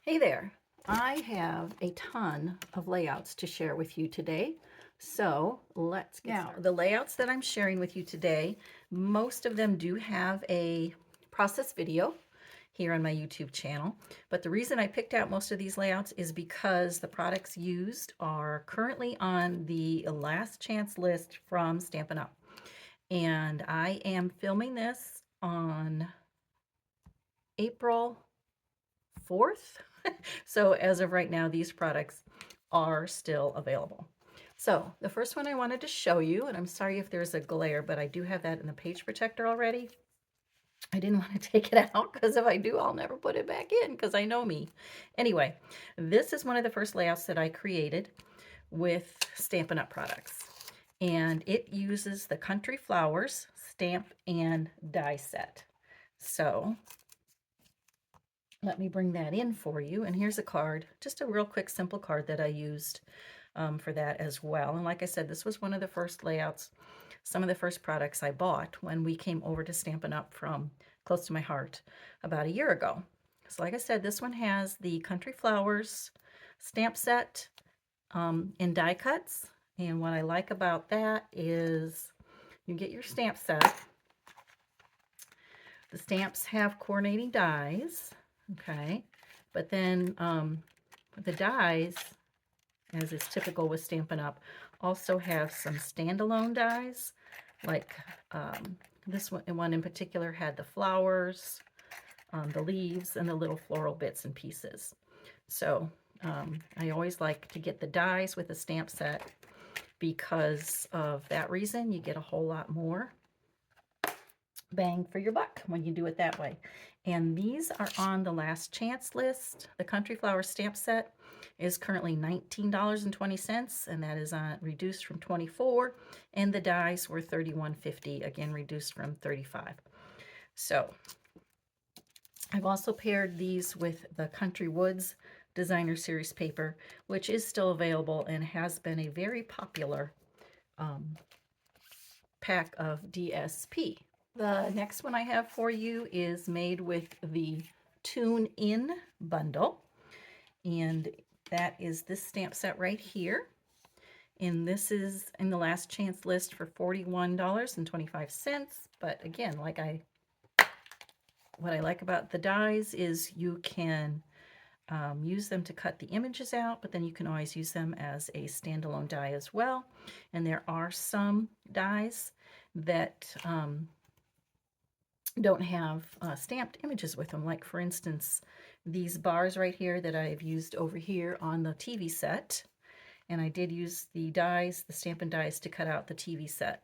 Hey there, I have a ton of layouts to share with you today. So let's get started. The layouts that I'm sharing with you today, most of them do have a process video here on my YouTube channel. But the reason I picked out most of these layouts is because the products used are currently on the last chance list from Stampin' Up. And I am filming this on April 4th. So as of right now, these products are still available. So the first one I wanted to show you, and I'm sorry if there's a glare, but I do have that in the page protector already. I didn't want to take it out because if I do, I'll never put it back in because I know me. Anyway, this is one of the first layouts that I created with Stampin' Up! Products. And it uses the Country Flowers stamp and die set. So let me bring that in for you. And here's a card, just a real quick, simple card that I used for that as well. And like I said, this was one of the first layouts, some of the first products I bought when we came over to Stampin' Up! From Close to My Heart about a year ago. So like I said, this one has the Country Flowers stamp set in die cuts. And what I like about that is you get your stamp set. The stamps have coordinating dies. Okay, but then the dies, as is typical with Stampin' Up, also have some standalone dies, like this one in particular had the flowers, the leaves, and the little floral bits and pieces. So I always like to get the dies with the stamp set because of that reason. You get a whole lot more bang for your buck when you do it that way. And these are on the last chance list. The Country Flower stamp set is currently $19.20, and that is reduced from $24, and the dies were $31.50, again reduced from $35. So I've also paired these with the Country Woods Designer Series paper, which is still available and has been a very popular pack of DSP. The next one I have for you is made with the Tunein bundle, and that is this stamp set right here. And this is in the last chance list for $41.25. But again, what I like about the dies is you can use them to cut the images out, but then you can always use them as a standalone die as well. And there are some dies that don't have stamped images with them, like for instance these bars right here that I've used over here on the TV set, and I did use the dies, the Stampin' dies, to cut out the TV set.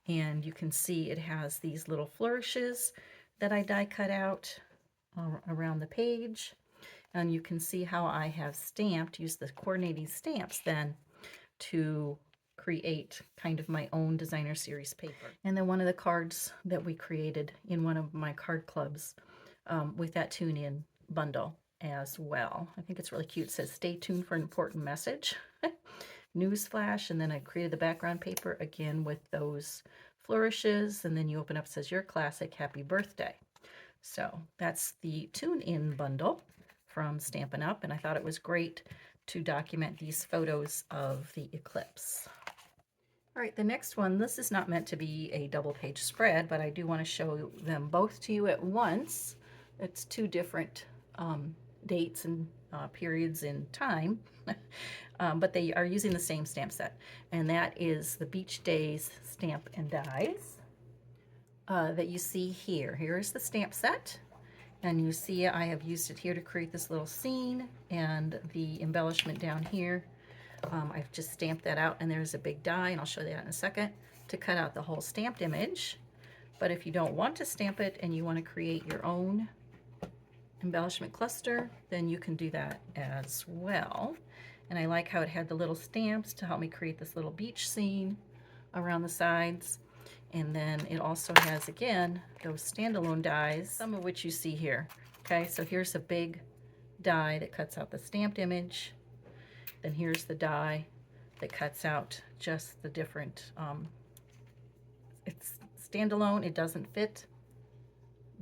And you can see it has these little flourishes that I die cut out around the page, and you can see how I have used the coordinating stamps then to create kind of my own designer series paper. And then one of the cards that we created in one of my card clubs with that Tunein bundle as well. I think it's really cute. It says, "Stay tuned for an important message." Newsflash. And then I created the background paper again with those flourishes. And then you open up, it says, "Your classic, happy birthday." So that's the Tunein bundle from Stampin' Up! And I thought it was great to document these photos of the eclipse. All right, the next one, this is not meant to be a double page spread, but I do want to show them both to you at once. It's two different dates and periods in time, but they are using the same stamp set. And that is the Beach Days Stamp and Dies that you see here. Here is the stamp set. And you see I have used it here to create this little scene, and the embellishment down here. I've just stamped that out, and there's a big die, and I'll show that in a second, to cut out the whole stamped image. But if you don't want to stamp it and you want to create your own embellishment cluster, then you can do that as well. And I like how it had the little stamps to help me create this little beach scene around the sides. And then it also has, again, those standalone dies, some of which you see here. Okay, so here's a big die that cuts out the stamped image. Then here's the die that cuts out just the different, it's standalone, it doesn't fit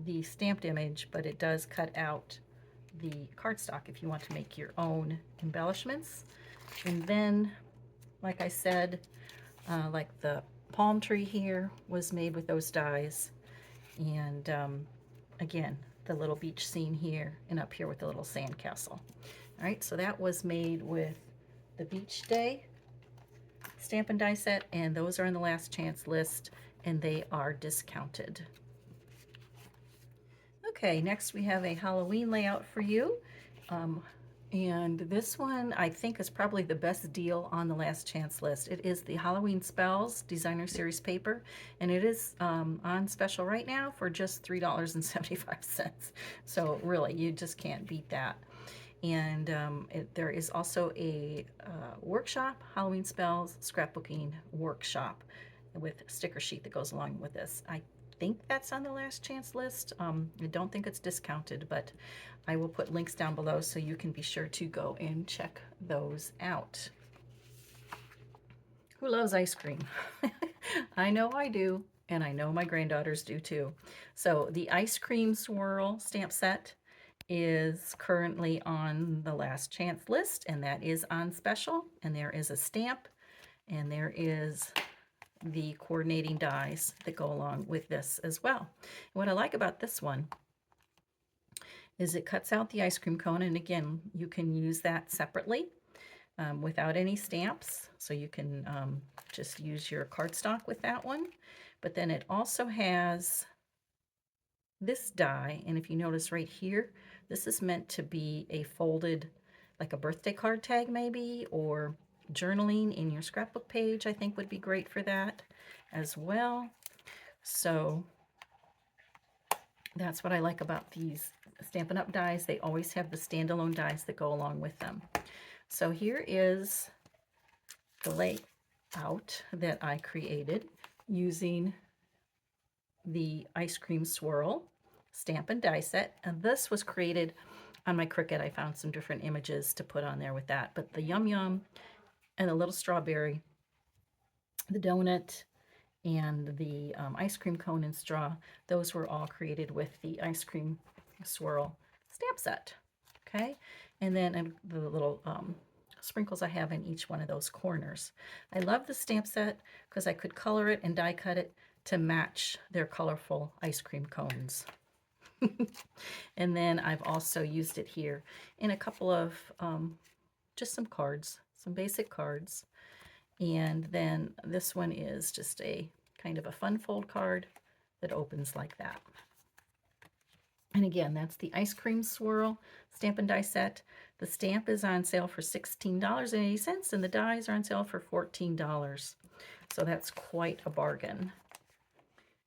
the stamped image, but it does cut out the cardstock if you want to make your own embellishments. And then, like I said, like the palm tree here was made with those dies. And again, the little beach scene here and up here with the little sand castle. All right, so that was made with the Beach Day Stampin' die set, and those are on the last chance list, and they are discounted. Okay, next we have a Halloween layout for you. And this one I think is probably the best deal on the last chance list. It is the Halloween Spells Designer Series paper, and it is on special right now for just $3.75. So really, you just can't beat that. And there is also a workshop, Halloween Spells Scrapbooking workshop with a sticker sheet that goes along with this. I think that's on the last chance list. I don't think it's discounted, but I will put links down below so you can be sure to go and check those out. Who loves ice cream? I know I do, and I know my granddaughters do too. So the ice cream swirl stamp set is currently on the last chance list, and that is on special, and there is a stamp, and there is the coordinating dies that go along with this as well. What I like about this one is it cuts out the ice cream cone, and again, you can use that separately without any stamps, so you can just use your cardstock with that one. But then it also has this die, and if you notice right here, this is meant to be a folded, like a birthday card tag maybe, or journaling in your scrapbook page, I think would be great for that as well. So that's what I like about these Stampin' Up! Dies. They always have the standalone dies that go along with them. So here is the layout that I created using the Ice Cream Swirl Stampin' die set. And this was created on my Cricut. I found some different images to put on there with that. But the Yum Yum and the little strawberry, the donut, and the ice cream cone and straw, those were all created with the Ice Cream Swirl stamp set. Okay, and then the little sprinkles I have in each one of those corners. I love the stamp set because I could color it and die cut it to match their colorful ice cream cones. And then I've also used it here in a couple of just some cards, some basic cards. And then this one is just a kind of a fun fold card that opens like that. And again, that's the Ice Cream Swirl Stampin' Die set. The stamp is on sale for $16.80, and the dies are on sale for $14. So that's quite a bargain.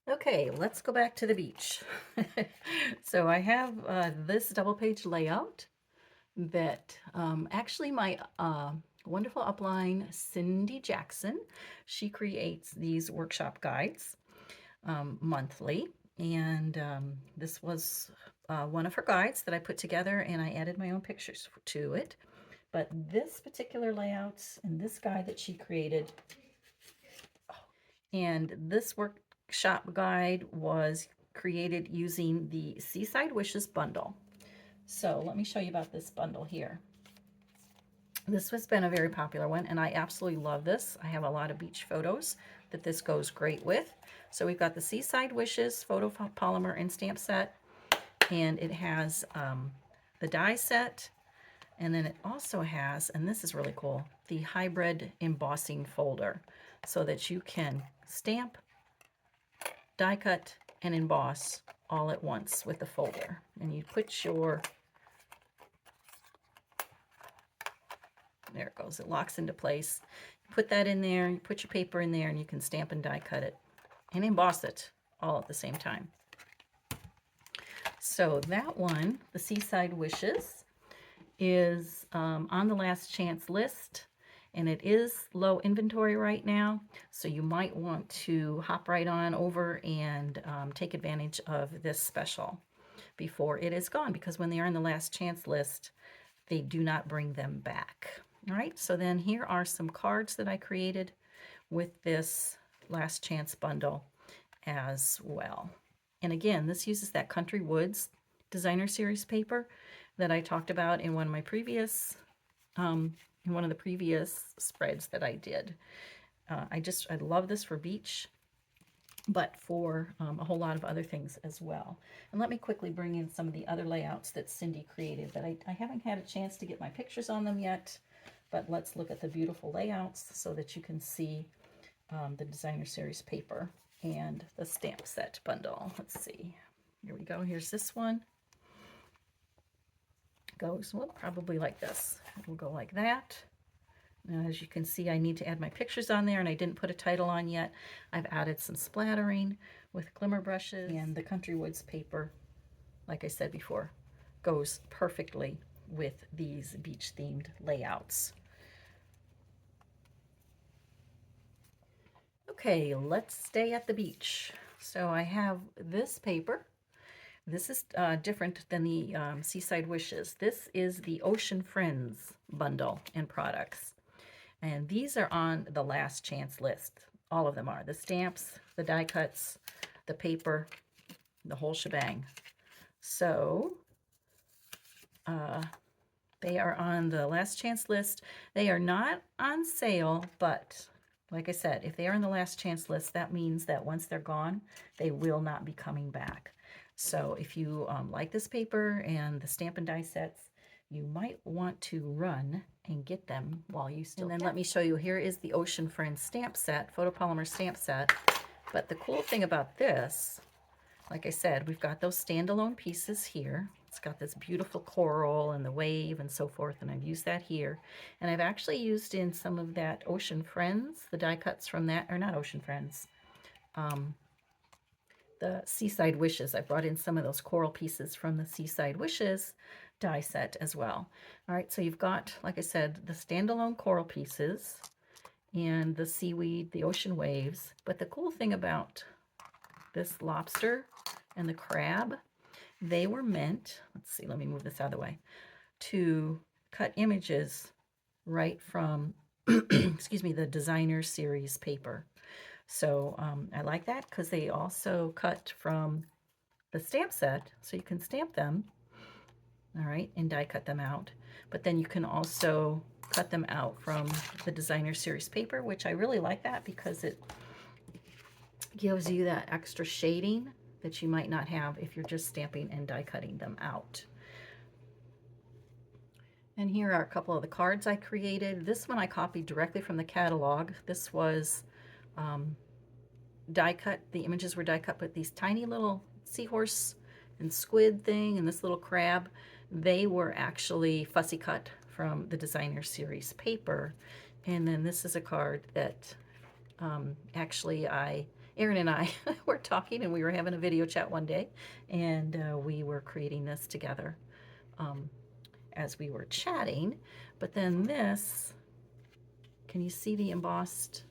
Okay, let's go back to the beach. So I have this double page layout that actually my wonderful upline Cindy Jackson, she creates these workshop guides monthly, and this was one of her guides that I put together, and I added my own pictures to it. But this particular layout and this guide that she created, and this workshop guide was created using the Seaside Wishes bundle. So let me show you about this bundle here. This has been a very popular one, and I absolutely love this. I have a lot of beach photos that this goes great with. So we've got the Seaside Wishes photo polymer and stamp set, and it has the die set, and then it also has, and this is really cool, the hybrid embossing folder, so that you can stamp, die cut, and emboss all at once with the folder. And you put your, there it goes, it locks into place. Put that in there, you put your paper in there, and you can stamp and die cut it and emboss it all at the same time. So that one, the Seaside Wishes, is on the last chance list, and it is low inventory right now, so you might want to hop right on over and take advantage of this special before it is gone, because when they are in the last chance list, they do not bring them back. All right, so then here are some cards that I created with this last chance bundle as well. And again, this uses that Country Woods Designer Series paper. that I talked about in one of my previous, in one of the previous spreads that I did. I love this for beach, but for a whole lot of other things as well. And let me quickly bring in some of the other layouts that Cindy created, but I haven't had a chance to get my pictures on them yet. But let's look at the beautiful layouts so that you can see the designer series paper and the stamp set bundle. Let's see. Here we go. Here's this one. Goes, well, probably like this. It'll go like that. Now, as you can see, I need to add my pictures on there, and I didn't put a title on yet. I've added some splattering with glimmer brushes, and the Country Woods paper, like I said before, goes perfectly with these beach-themed layouts. Okay, let's stay at the beach. So I have this paper. This is different than the Seaside Wishes. This is the Ocean Friends bundle and products. And these are on the last chance list. All of them are. The stamps, the die cuts, the paper, the whole shebang. So they are on the last chance list. They are not on sale, but like I said, if they are on the last chance list, that means that once they're gone, they will not be coming back. So if you like this paper and the Stampin' die sets, you might want to run and get them while you still can. And then let me show you, here is the Ocean Friends stamp set, photopolymer stamp set. But the cool thing about this, like I said, we've got those standalone pieces here. It's got this beautiful coral and the wave and so forth, and I've used that here. And I've actually used in some of that Ocean Friends, the die cuts from that, or not Ocean Friends, the Seaside Wishes. I brought in some of those coral pieces from the Seaside Wishes die set as well. All right, so you've got, like I said, the standalone coral pieces and the seaweed, the ocean waves. But the cool thing about this lobster and the crab, they were meant, let's see, let me move this out of the way, to cut images right from, excuse me, the designer series paper. So I like that because they also cut from the stamp set, so you can stamp them, all right, and die cut them out. But then you can also cut them out from the designer series paper, which I really like that because it gives you that extra shading that you might not have if you're just stamping and die cutting them out. And here are a couple of the cards I created. This one I copied directly from the catalog. This was die cut. The images were die cut with these tiny little seahorse and squid thing and this little crab. They were actually fussy cut from the designer series paper. And then this is a card that actually Erin and I were talking, and we were having a video chat one day, and we were creating this together as we were chatting. But then this, can you see the embossed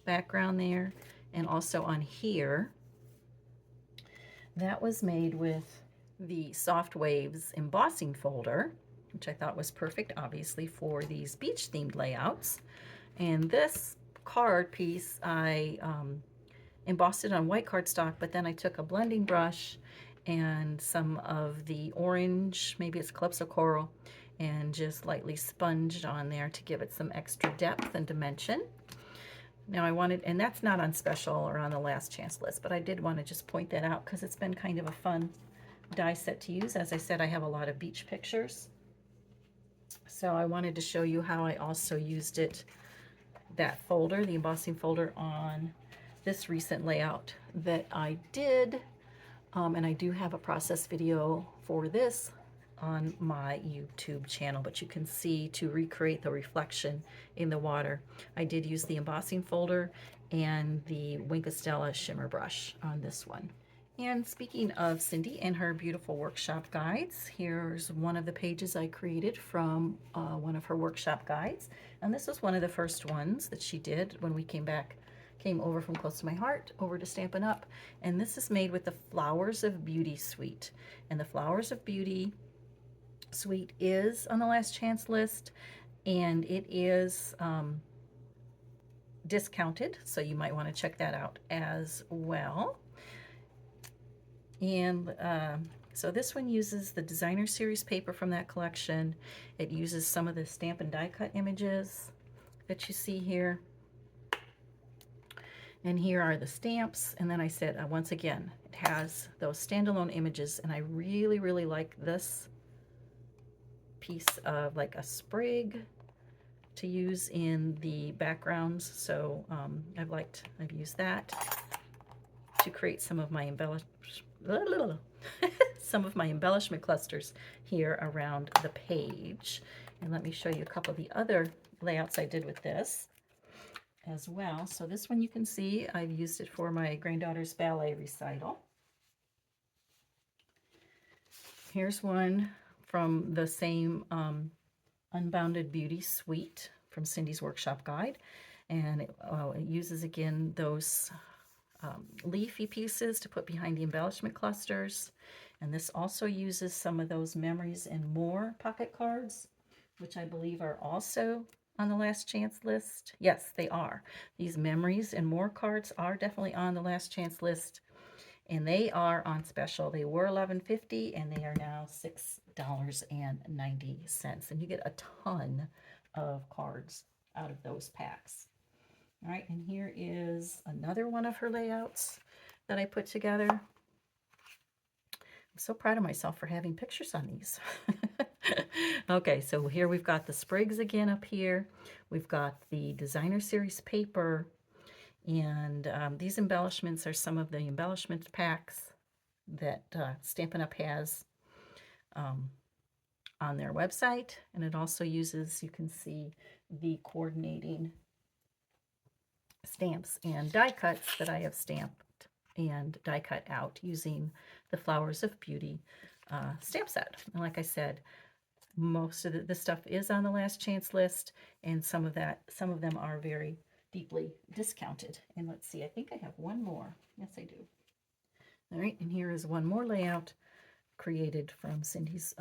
background there? And also on here, that was made with the Soft Waves embossing folder, which I thought was perfect, obviously, for these beach themed layouts. And this card piece, I embossed it on white cardstock, but then I took a blending brush and some of the orange, maybe it's Calypso Coral, and just lightly sponged on there to give it some extra depth and dimension. Now I wanted, and that's not on special or on the last chance list, but I did want to just point that out because it's been kind of a fun die set to use. As I said, I have a lot of beach pictures, so I wanted to show you how I also used it, that folder, the embossing folder, on this recent layout that I did. And I do have a process video for this on my YouTube channel, but you can see to recreate the reflection in the water, I did use the embossing folder and the Wink of Stella shimmer brush on this one. And speaking of Cindy and her beautiful workshop guides, here's one of the pages I created from one of her workshop guides. And this was one of the first ones that she did when we came over from Close to My Heart over to Stampin' Up. And this is made with the Flowers of Beauty suite. And the Flowers of Beauty suite is on the last chance list, and it is discounted, so you might want to check that out as well. And So this one uses the designer series paper from that collection. It uses some of the Stampin' die cut images that you see here. And here are the stamps. And then I said, once again, it has those standalone images. And I really, really like this piece of like a sprig to use in the backgrounds. So I've used that to create some of my embellishment clusters here around the page. And let me show you a couple of the other layouts I did with this as well. So this one you can see I've used it for my granddaughter's ballet recital. Here's one from the same Unbounded Beauty Suite from Cindy's Workshop Guide, and it uses again those leafy pieces to put behind the embellishment clusters. And this also uses some of those Memories and More pocket cards, which I believe are also on the last chance list. Yes, they are. These Memories and More cards are definitely on the last chance list, and they are on special. They were $11.50 and they are now $6.90, and you get a ton of cards out of those packs. All right, and here is another one of her layouts that I put together. I'm so proud of myself for having pictures on these. Okay, so here we've got the sprigs again up here. We've got the designer series paper, and these embellishments are some of the embellishment packs that Stampin' Up! Has on their website. And it also uses, you can see, the coordinating stamps and die cuts that I have stamped and die cut out using the Flowers of Beauty stamp set. And like I said, most of this stuff is on the last chance list, and some of them are very deeply discounted. And let's see, I think I have one more. Yes, I do. All right, and here is one more layout created from Cindy's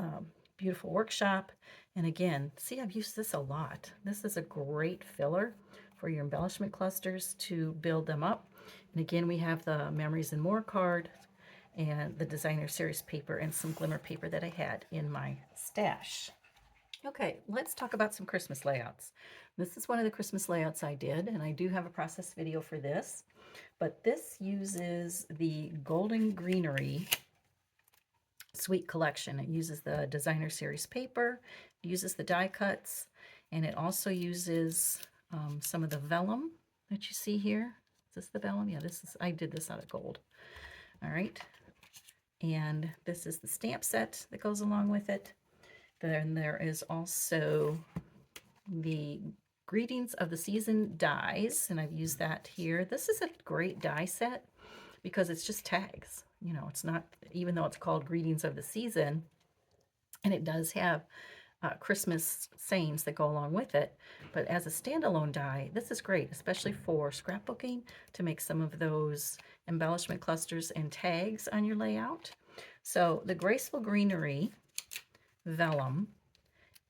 beautiful workshop. And again, see, I've used this a lot. This is a great filler for your embellishment clusters to build them up. And again, we have the Memories and More card and the designer series paper and some glimmer paper that I had in my stash. Okay, let's talk about some Christmas layouts. This is one of the Christmas layouts I did, and I do have a process video for this, but this uses the Golden Greenery Suite collection. It uses the designer series paper, it uses the die cuts, and it also uses some of the vellum that you see here. Is this the vellum? Yeah, I did this out of gold. All right, and this is the stamp set that goes along with it. Then there is also the Greetings of the Season dies, and I've used that here. This is a great die set because it's just tags. You know, it's not, even though it's called Greetings of the Season, and it does have Christmas sayings that go along with it, but as a standalone die, this is great, especially for scrapbooking, to make some of those embellishment clusters and tags on your layout. So the Graceful Greenery vellum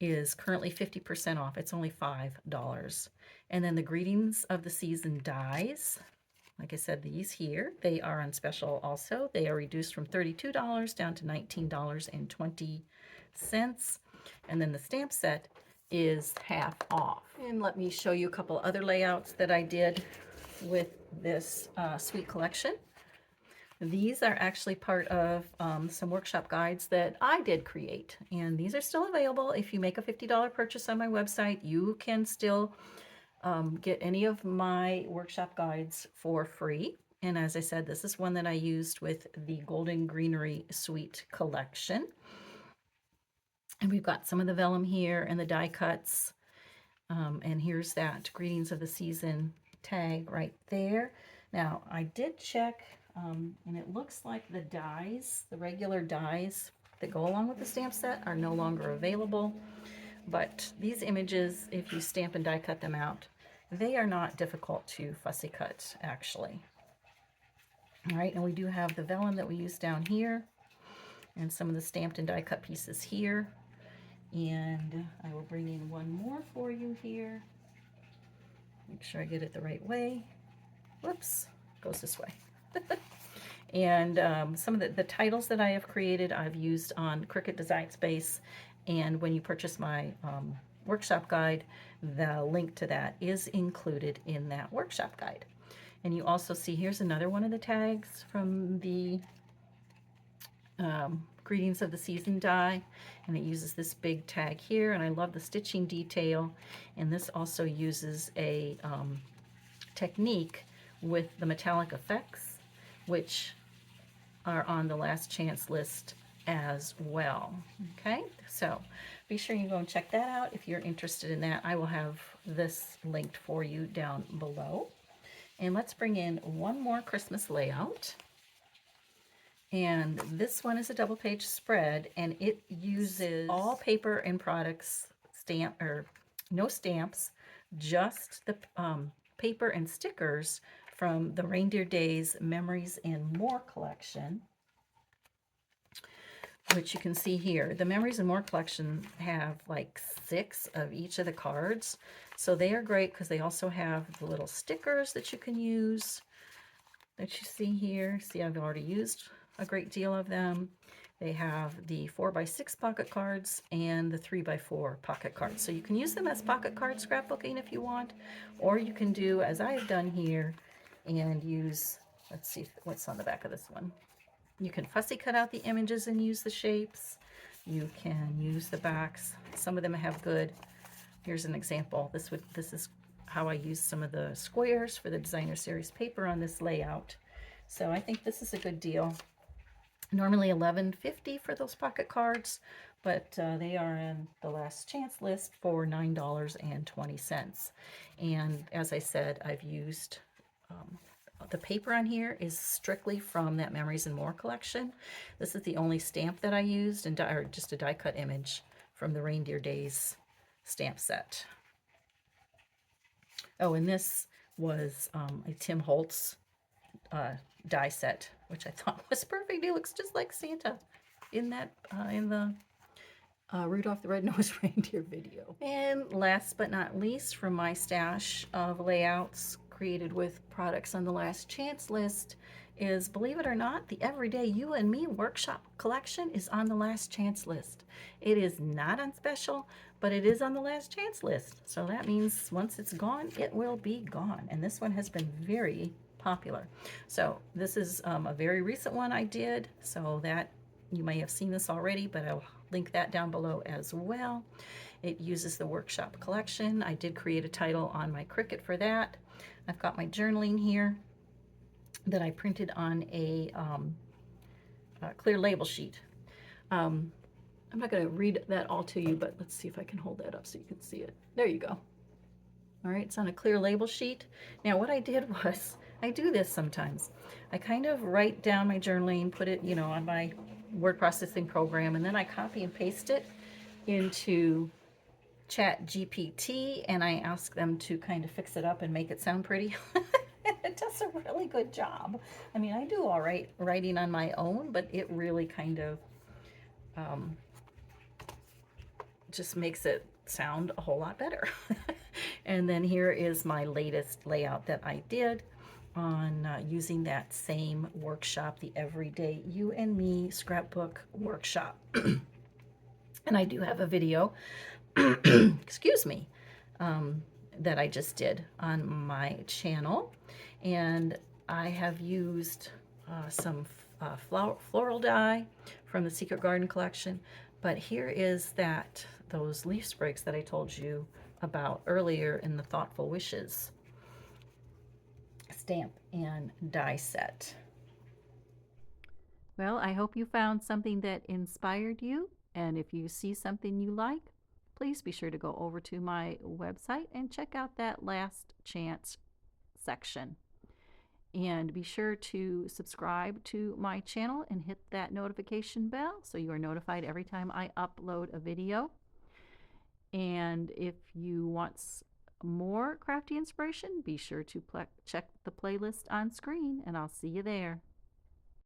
is currently 50% off. It's only $5. And then the Greetings of the Season dies, like I said, these here, they are on special also. They are reduced from $32 down to $19.20. And then the stamp set is half off. And let me show you a couple other layouts that I did with this suite collection. These are actually part of some workshop guides that I did create, and these are still available. If you make a $50 purchase on my website, you can still get any of my workshop guides for free. And as I said, this is one that I used with the Golden Greenery Suite collection. And we've got some of the vellum here and the die cuts. And here's that Greetings of the Season tag right there. Now, I did check, and it looks like the dies, the regular dies that go along with the stamp set, are no longer available. But these images, if you stamp and die cut them out, they are not difficult to fussy cut, actually. All right, and we do have the vellum that we use down here, and some of the stamped and die cut pieces here. And I will bring in one more for you here. Make sure I get it the right way. Whoops, goes this way. And some of the titles that I have created, I've used on Cricut Design Space. And when you purchase my workshop guide, the link to that is included in that workshop guide. And you also see, here's another one of the tags from the Greetings of the Season die, and it uses this big tag here, and I love the stitching detail. And this also uses a technique with the metallic effects, which are on the last chance list as well. Okay, so be sure you go and check that out if you're interested in that. I will have this linked for you down below. And let's bring in one more Christmas layout. And this one is a double page spread, and it uses all paper and products, no stamps, just the paper and stickers from the Reindeer Days Memories and More collection, which you can see here. The Memories and More collection have like 6 of each of the cards, so they are great because they also have the little stickers that you can use that you see here. See, I've already used a great deal of them. They have the 4x6 pocket cards and the 3x4 pocket cards. So you can use them as pocket card scrapbooking if you want, or you can do as I've done here and use, let's see what's on the back of this one. You can fussy cut out the images and use the shapes. You can use the backs. Some of them have good, here's an example. This is how I use some of the squares for the designer series paper on this layout. So I think this is a good deal. Normally $11.50 for those pocket cards, but they are in the last chance list for $9.20. And as I said, I've used the paper on here is strictly from that Memories and More collection. This is the only stamp that I used, and or just a die cut image from the Reindeer Days stamp set. Oh, and this was a Tim Holtz die set, which I thought was perfect. It looks just like Santa in that in the Rudolph the Red-Nosed Reindeer video. And last but not least, from my stash of layouts created with products on the last chance list is, believe it or not, the Everyday You and Me workshop collection is on the last chance list. It is not on special, but it is on the last chance list. So that means once it's gone, it will be gone. And this one has been very popular. So this is a very recent one I did, so that you may have seen this already, but I'll link that down below as well. It uses the workshop collection. I did create a title on my Cricut for that. I've got my journaling here that I printed on a clear label sheet. I'm not going to read that all to you, but let's see if I can hold that up so you can see it. There you go. All right, it's on a clear label sheet. Now what I did was, I do this sometimes. I kind of write down my journaling, put it, on my word processing program, and then I copy and paste it into ChatGPT, and I ask them to kind of fix it up and make it sound pretty. It does a really good job. I mean, I do all right writing on my own, but it really kind of just makes it sound a whole lot better. And then here is my latest layout that I did on using that same workshop, the Everyday You and Me scrapbook workshop. And I do have a video, excuse me, that I just did on my channel. And I have used some floral die from the Secret Garden collection. But here is those leaf sprigs that I told you about earlier in the Thoughtful Wishes stamp and die set. Well, I hope you found something that inspired you, and if you see something you like, please be sure to go over to my website and check out that last chance section. And be sure to subscribe to my channel and hit that notification bell so you are notified every time I upload a video. And if you want more crafty inspiration, be sure to check the playlist on screen, and I'll see you there.